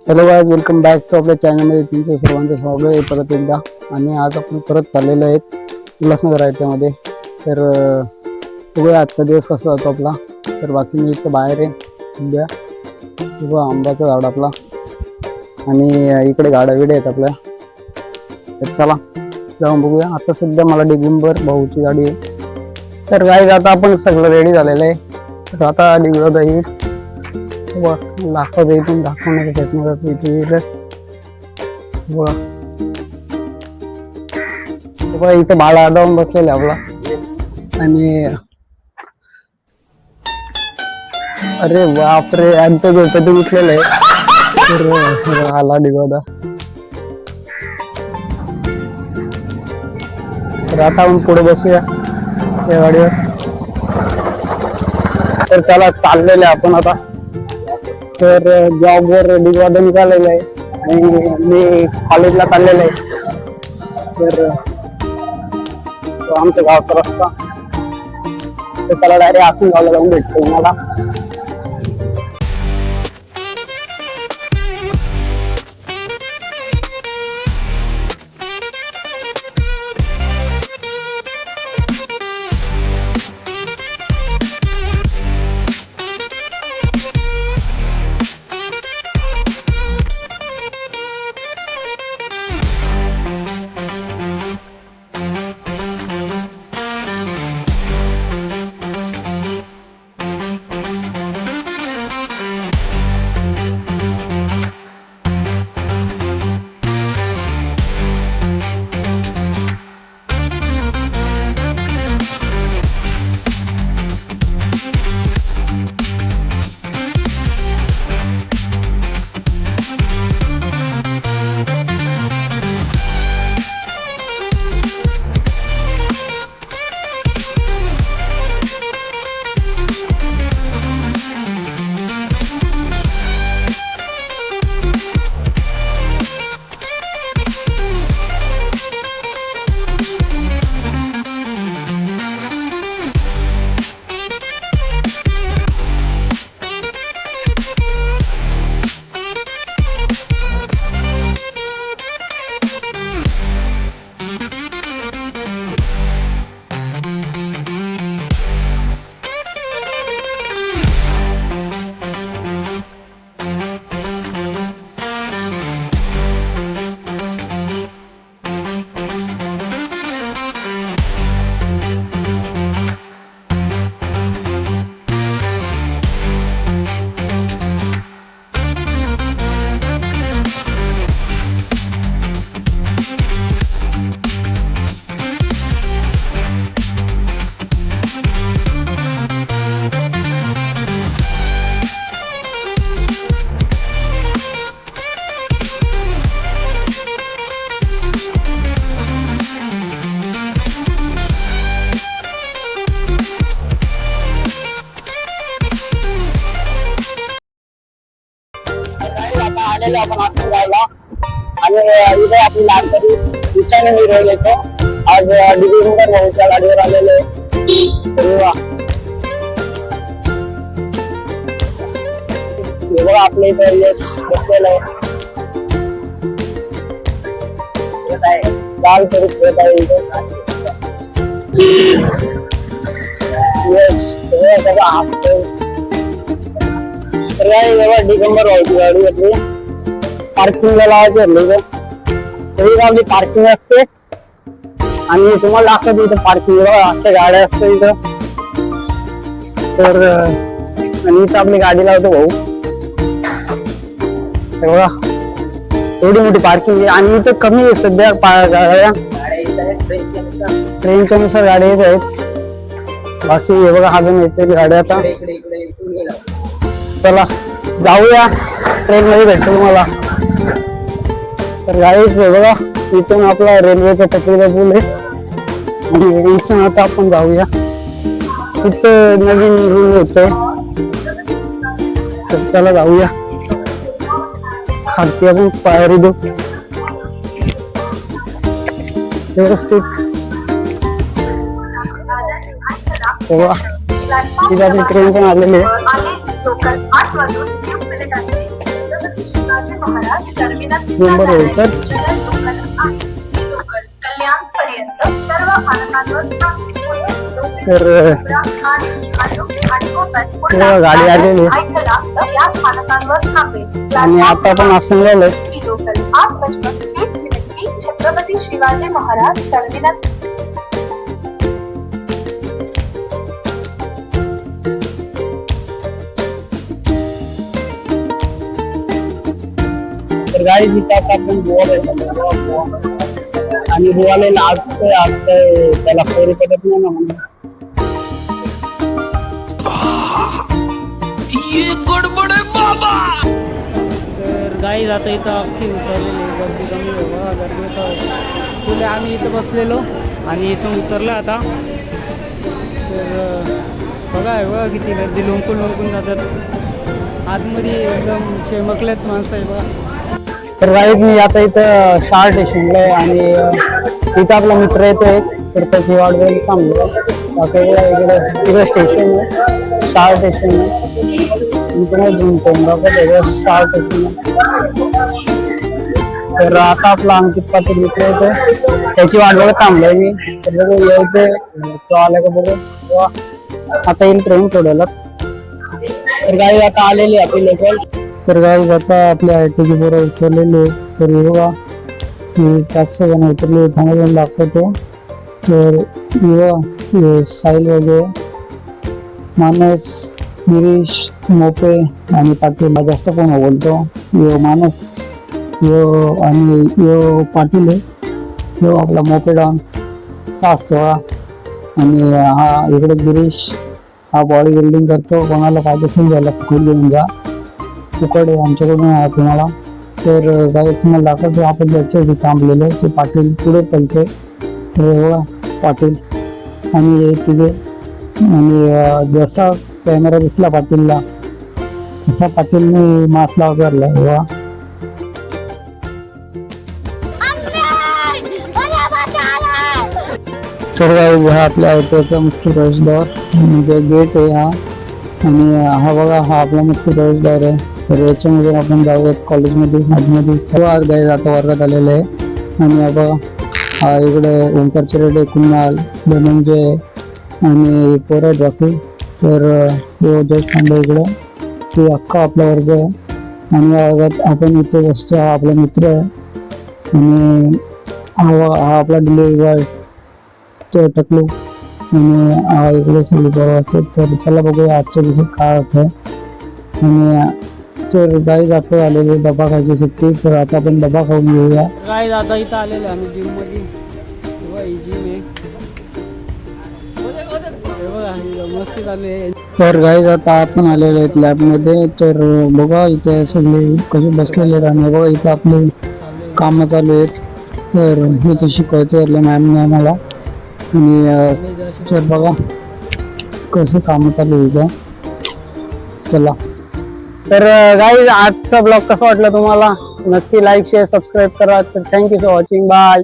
Hello guys, welcome back to आपल्या चॅनलमध्ये तुमचं सर्वांचं स्वागत आहे परत एकदा. आणि आज आपण परत चाललेलो आहेत उल्हासनगर याच्यामध्ये. तर बघूया आजचा दिवस कसा जातो आपला. तर बाकी मी इथं बाहेर आहे सध्या. बघा आंब्याचं झाड आपला आणि इकडे गाड्या बिड्या आहेत आपल्या. तर चला जाऊन बघूया. आता सध्या मला डिगंबर भाऊची गाडी आहे. तर गाइस आता आपण सगळं रेडी झालेलं आहे. तर आता डिगंबर येईल लाखाचं इथून दाखवण्याचा प्रयत्न करतो. इथे येईलच बघा इथे बाळा आडावून बसलेला आपला. आणि अरे बापरे, आमचं गणपती उठलेलं आहे. तर आला डिगोदा. तर आता आपण पुढे बसूया त्या गाडीवर. तर चला चाललेलं आहे आपण आता. तर जॉबवर डिगवादा निघालेला आहे आणि मी कॉलेजला चाललेला आहे. तर आमच्या गावचा रस्ता. तर चला डायरेक्ट असून गावला जाऊन भेटतो मला. आपण आजून जायला आणि इथे आपली लहानपणी विचारणे निर्वहिल येतो. आज डिगंबर भाऊच्या गाडीवर आलेलो आहे. बघा आपल्या इथे यश बसलेलं आहे. लाल करीत येत आहे इथे यश. तर डिगंबर भाऊची गाडी आपली पार्किंगला लावायची हल्ली. तरी आपली पार्किंग असते आणि तुम्हाला दाखवतो इथं पार्किंग अशा गाड्या असतात इथं. तर आणि इथं आपली गाडी लावतो भाऊ. बघा एवढी मोठी पार्किंग आहे आणि इथं कमी आहे सध्या गाड्या. ट्रेनच्या नुसार गाड्या येत आहेत. बाकी हे बघा अजून येते गाड्या. आता चला जाऊया, ट्रेन मध्ये भेटतो तुम्हाला. तर गाडीच बघा इथून आपला रेल्वेचा पटरीचा पूल आहे आणि इथून आता आपण जाऊया. इथं नवीन रूल होतोय. तर चला जाऊया. खालती आपण पायरी देऊ व्यवस्थित. तेव्हा तिथे आपली ट्रेन पण आलेली आहे. शिवाजी महाराज टर्मिनस नंबर होईल सर. जलद लोकल आहे. ही लोकल कल्याण पर्यंत सर्व स्थानकांवर थांबते. तर गाडी आलेली आहे. या स्थानकांवर थांबेल. आणि आता आपण असं झालं ही लोकल 8:30 की छत्रपती शिवाजी महाराज टर्मिनस. तर गाईज इथं आता आपण गोवा येतो आणि गोवाला आज काय त्याला फेरी पडत नाही ना म्हणून. तर गाईज आता इथं अख्खी उतरलेली गर्दी कमी आहे बघा. गर्दी इथं पुढे आम्ही इथं बसलेलो आणि इथून उतरलं आता. तर बघा किती गर्दी लोंबकून जातात आतमध्ये एकदम चमकलेत माणसं आहे बघा. तर गाईज मी आता इथं शाळा स्टेशनला आहे आणि इथं आपला मित्र येतोय तर त्याची वाट बघून थांबलो. बाकी इकडे स्टेशन आहे, शाळा स्टेशन आहे. मी पण शाळा स्टेशन आहे. तर आता आपला अंकित पाटील मित्र येतोय त्याची वाट बघत थांबलोय मी. तर बघू येते तो आला का बघू. आता येईल ट्रेन थोड्याला. तर गाडी आता आलेली आपली लोकल. तर गाडी आता आपल्या आयटीची पोरं उचललेली. तर बघा 5-6 जण उतरले. थांबून दाखवतो. तर बघा साहिल वगैरे मानस गिरीश मोपे आणि पाटील जास्त कोण बोलतो. यो मानस यो आणि यो पाटील आहे. यो आपला मोपे डॉन 7-16 आणि हा इकडे गिरीश हा बॉडी बिल्डिंग करतो. कोणाला फायदेशीर झाला फुकट घेऊन जा फुकट आमच्याकडून आहे तुम्हाला. तर काही तुम्हाला दाखवतो आपण ज्याच्या थांबलेलं ते पाटील पुढे पलते. तर बघा पाटील आणि तिथे आणि जसा कॅमेरा दिसला पाटीलला तसा पाटीलने मास्क लावला बघा. तर हा आपल्या ऑटोचा मुख्य प्रवेशद्वार म्हणजे गेट आहे हा. आणि हा बघा हा आपला मुख्य प्रवेशद्वार आहे. तर याच्यामध्ये आपण जाऊयात कॉलेजमध्ये आतमध्ये. सर्व आज गाईज आता वर्गात आलेले आहे. आणि बघा हा इकडे ओंकारचे रेडे कुणाल धनंजय आणि पोरं आहेत बाकी. तर जस्ट थांबा इकडे ते अख्खा आपला वर्ग आहे. आणि या वर्गात आपण इथे बसतो. हा आपला मित्र आहे आणि हा आपला डिलिव्हरी बॉय तो टकलू. आणि हा इकडे सगळी पोरं असतात. तर चला बघूया आजच्या दिवसात काय होतं. आणि तर गाईज आता आलेले डबा खायची सुट्टी. तर आता आपण डबा खाऊन घेऊया. गाईज आता इथं आलेले आम्ही जिम मध्ये. ही जिम आहे मस्ती चालू आहे. तर गाईज आता आपण आलेले आहेत लॅबमध्ये. तर बघा इथे सगळे कसे बसलेले आहेत आणि बघा इथं आपले कामं चालू आहेत. तर इथे शिकवायचं आहे मॅमने आम्हाला. आणि तर बघा कसे कामं चालू आहे इथं. चला तर गाईज आजचा ब्लॉग कसा वाटला तुम्हाला नक्की लाईक शेअर सबस्क्राईब करा. तर थँक्यू फॉर वॉचिंग. बाय.